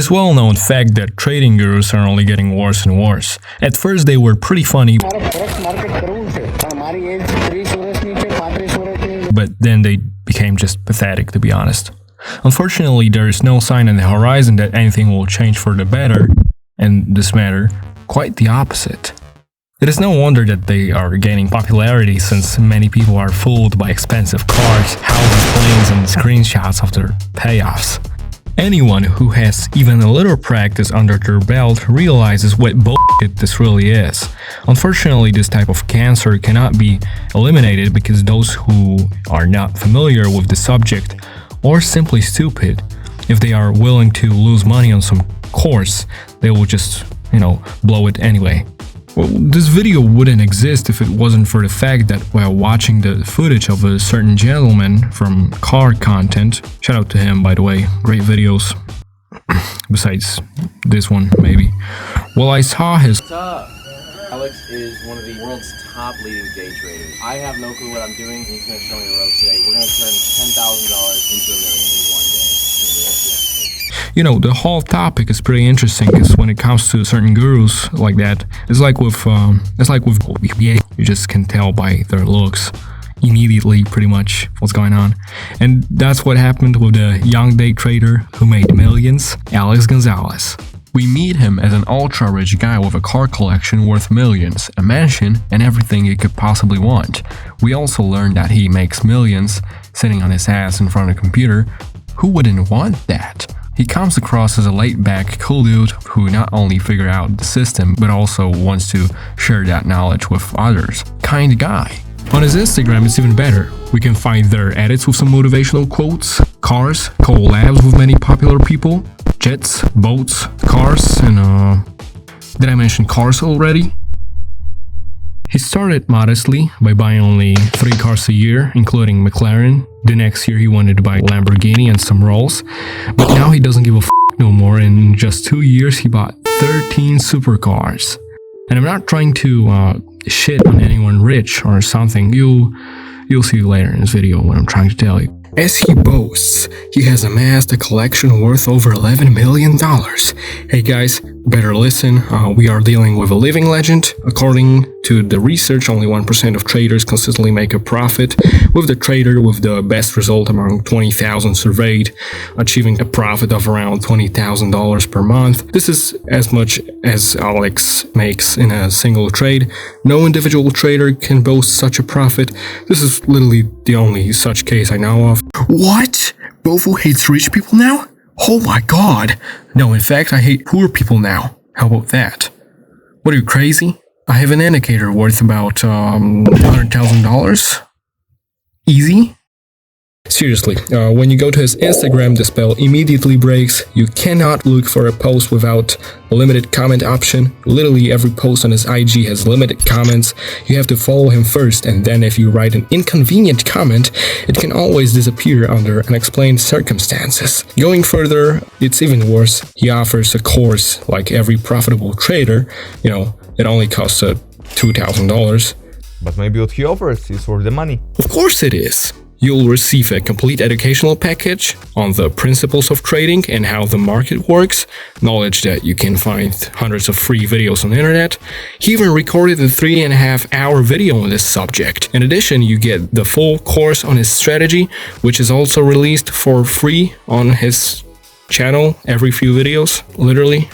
There's well-known fact that trading gurus are only getting worse and worse. At first they were pretty funny, but then they became just pathetic, to be honest. Unfortunately, there is no sign on the horizon that anything will change for the better, and this matter, quite the opposite. It is no wonder that they are gaining popularity, since many people are fooled by expensive cars, houses, planes, and screenshots of their payoffs. Anyone who has even a little practice under their belt realizes what bullshit this really is. Unfortunately, this type of cancer cannot be eliminated because those who are not familiar with the subject or simply stupid, if they are willing to lose money on some course, they will just, blow it anyway. Well, this video wouldn't exist if it wasn't for the fact that while watching the footage of a certain gentleman from car content, shout out to him by the way, great videos, besides this one maybe, well, I saw his... What's up? Alex is one of the world's top leading day traders. I have no clue what I'm doing, and he's going to show me the ropes today. We're going to turn $10,000 into $1 million in one day. The whole topic is pretty interesting because when it comes to certain gurus like that, it's like with you just can tell by their looks immediately pretty much what's going on. And that's what happened with the young day trader who made millions, Alex Gonzalez. We meet him as an ultra-rich guy with a car collection worth millions, a mansion, and everything you could possibly want. We also learn that he makes millions sitting on his ass in front of a computer. Who wouldn't want that? He comes across as a laid-back, cool dude who not only figured out the system, but also wants to share that knowledge with others. Kind guy. On his Instagram, it's even better. We can find their edits with some motivational quotes, cars, collabs with many popular people, jets, boats, cars, and did I mention cars already? He started modestly by buying only 3 cars a year, including McLaren. The next year he wanted to buy Lamborghini and some Rolls, but now he doesn't give a f no more. In just 2 years he bought 13 supercars. And I'm not trying to shit on anyone rich or something. You'll see later in this video what I'm trying to tell you. As he boasts, he has amassed a collection worth over $11 million. Hey guys, better listen, we are dealing with a living legend. According to the research, only 1% of traders consistently make a profit, with the trader with the best result among 20,000 surveyed, achieving a profit of around $20,000 per month. This is as much as Alex makes in a single trade. No individual trader can boast such a profit. This is literally the only such case I know of. What? Bofu hates rich people now? Oh my god. No, in fact, I hate poor people now. How about that? What are you, crazy? I have an indicator worth about $100,000. Easy? Seriously, when you go to his Instagram, the spell immediately breaks. You cannot look for a post without a limited comment option. Literally every post on his IG has limited comments. You have to follow him first, and then if you write an inconvenient comment, it can always disappear under unexplained circumstances. Going further, it's even worse. He offers a course like every profitable trader. It only costs $2,000. But maybe what he offers is worth the money. Of course it is. You'll receive a complete educational package on the principles of trading and how the market works, knowledge that you can find hundreds of free videos on the internet. He even recorded a 3.5-hour video on this subject. In addition, you get the full course on his strategy, which is also released for free on his channel every few videos, literally.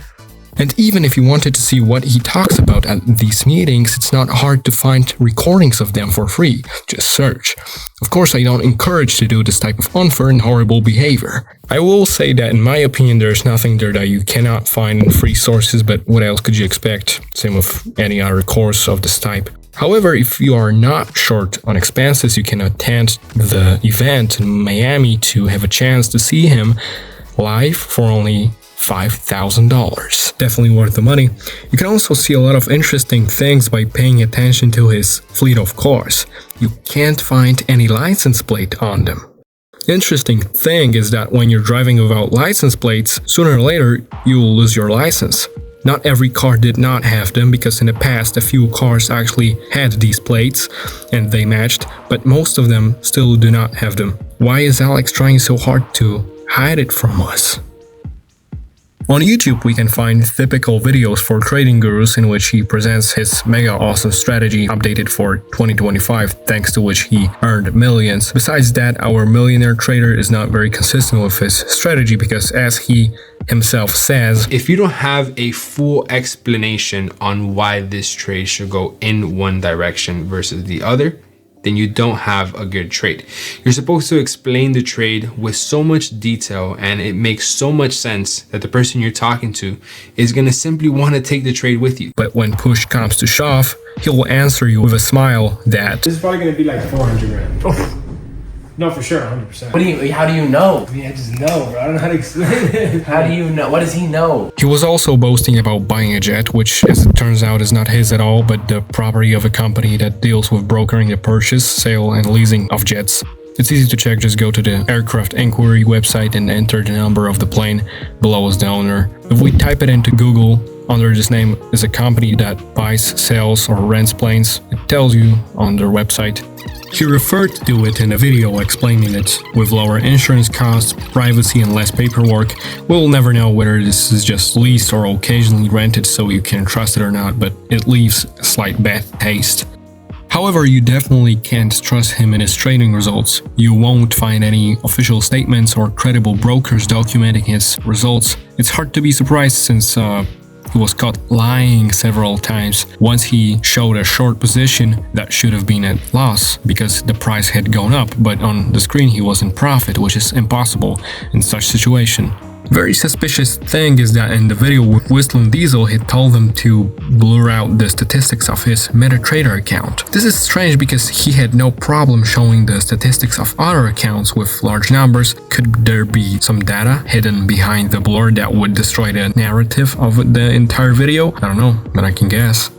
And even if you wanted to see what he talks about at these meetings, it's not hard to find recordings of them for free. Just search. Of course, I don't encourage to do this type of unfair and horrible behavior. I will say that in my opinion, there's nothing there that you cannot find in free sources, but what else could you expect? Same with any other course of this type. However, if you are not short on expenses, you can attend the event in Miami to have a chance to see him live for only $5,000. Definitely worth the money. You can also see a lot of interesting things by paying attention to his fleet of cars. You can't find any license plate on them. Interesting thing is that when you're driving without license plates, sooner or later you will lose your license. Not every car did not have them, because in the past a few cars actually had these plates and they matched, but most of them still do not have them. Why is Alex trying so hard to hide it from us? On YouTube, we can find typical videos for trading gurus in which he presents his mega awesome strategy updated for 2025, thanks to which he earned millions. Besides that, our millionaire trader is not very consistent with his strategy because, as he himself says, if you don't have a full explanation on why this trade should go in one direction versus the other, then you don't have a good trade. You're supposed to explain the trade with so much detail, and it makes so much sense that the person you're talking to is going to simply want to take the trade with you. But when push comes to shove, he will answer you with a smile that this is probably going to be like 400 grand. No, for sure, 100%. How do you know? I mean, I just know, bro. I don't know how to explain it. How do you know? What does he know? He was also boasting about buying a jet, which, as it turns out, is not his at all, but the property of a company that deals with brokering the purchase, sale, and leasing of jets. It's easy to check, just go to the aircraft inquiry website and enter the number of the plane. Below is the owner. If we type it into Google, under this name is a company that buys, sells, or rents planes. It tells you on their website. He referred to it in a video explaining it. With lower insurance costs, privacy, and less paperwork, we'll never know whether this is just leased or occasionally rented, so you can trust it or not, but it leaves a slight bad taste. However, you definitely can't trust him in his trading results. You won't find any official statements or credible brokers documenting his results. It's hard to be surprised since he was caught lying several times. Once he showed a short position that should have been at loss because the price had gone up, but on the screen he was in profit, which is impossible in such situation. Very suspicious thing is that in the video with Whistling Diesel, he told them to blur out the statistics of his MetaTrader account. This is strange because he had no problem showing the statistics of other accounts with large numbers. Could there be some data hidden behind the blur that would destroy the narrative of the entire video? I don't know, but I can guess.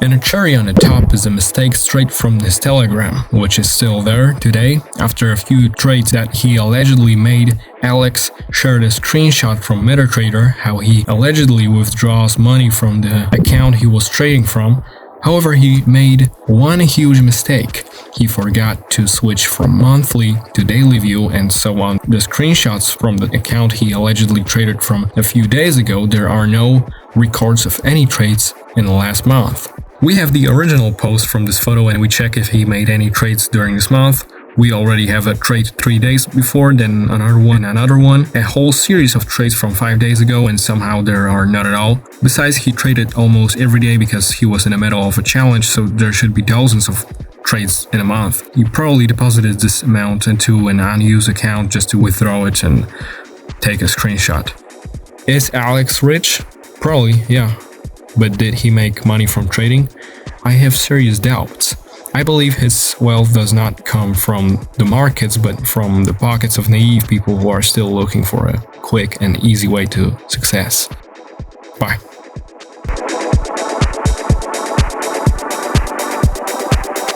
And a cherry on the top is a mistake straight from his Telegram, which is still there today. After a few trades that he allegedly made, Alex shared a screenshot from MetaTrader how he allegedly withdraws money from the account he was trading from. However, he made one huge mistake. He forgot to switch from monthly to daily view, and so on the screenshots from the account he allegedly traded from a few days ago, there are no records of any trades in the last month. We have the original post from this photo and we check if he made any trades during this month. We already have a trade 3 days before, then another one, a whole series of trades from 5 days ago, and somehow there are not at all. Besides, he traded almost every day because he was in the middle of a challenge, so there should be dozens of trades in a month. He probably deposited this amount into an unused account just to withdraw it and take a screenshot. Is Alex rich? Probably, yeah. But did he make money from trading? I have serious doubts. I believe his wealth does not come from the markets, but from the pockets of naive people who are still looking for a quick and easy way to success. Bye.